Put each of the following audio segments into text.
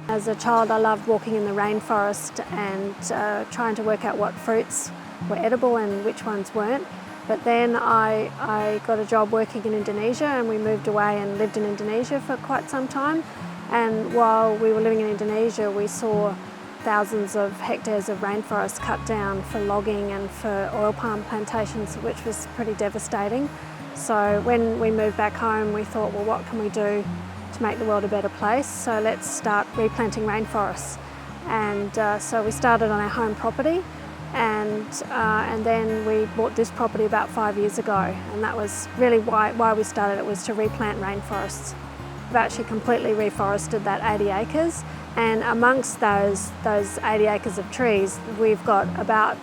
As a child, I loved walking in the rainforest and trying to work out what fruits were edible and which ones weren't. But then I got a job working in Indonesia, and we moved away and lived in Indonesia for quite some time. And while we were living in Indonesia, we saw thousands of hectares of rainforest cut down for logging and for oil palm plantations, which was pretty devastating. So when we moved back home, we thought, well, what can we do to make the world a better place? So let's start replanting rainforests. And so we started on our home property, and then we bought this property about 5 years ago, and that was really why we started. It was to replant rainforests. We've actually completely reforested that 80 acres, and amongst those 80 acres of trees, we've got about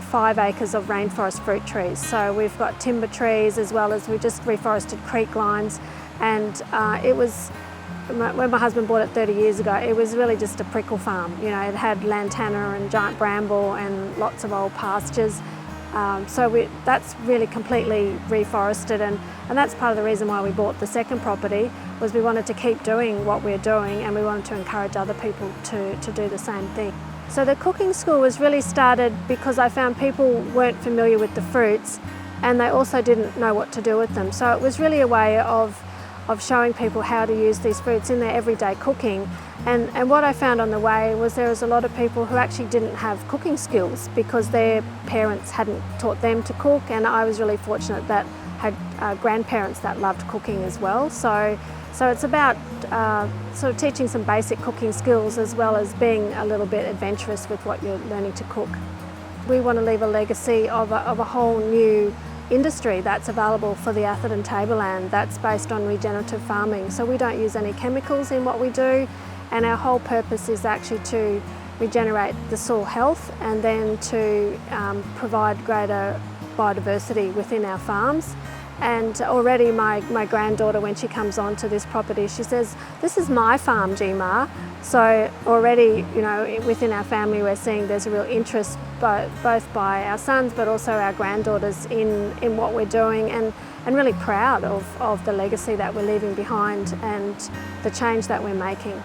5 acres of rainforest fruit trees. So we've got timber trees, as well as we just reforested creek lines. And it was, when my husband bought it 30 years ago, it was really just a prickle farm. You know, it had lantana and giant bramble and lots of old pastures. So that's really completely reforested, and that's part of the reason why we bought the second property, was we wanted to keep doing what we're doing, and we wanted to encourage other people to do the same thing. So the cooking school was really started because I found people weren't familiar with the fruits, and they also didn't know what to do with them. So it was really a way of showing people how to use these fruits in their everyday cooking. And what I found on the way was there was a lot of people who actually didn't have cooking skills because their parents hadn't taught them to cook, and I was really fortunate that I had grandparents that loved cooking as well. So it's about sort of teaching some basic cooking skills, as well as being a little bit adventurous with what you're learning to cook. We want to leave a legacy of a whole new industry that's available for the Atherton Tableland, that's based on regenerative farming. So we don't use any chemicals in what we do, and our whole purpose is actually to regenerate the soil health and then to provide greater biodiversity within our farms. And already my granddaughter, when she comes onto this property, she says, "This is my farm, G-Ma." So already, you know, within our family, we're seeing there's a real interest both by our sons but also our granddaughters in what we're doing, and really proud of the legacy that we're leaving behind and the change that we're making.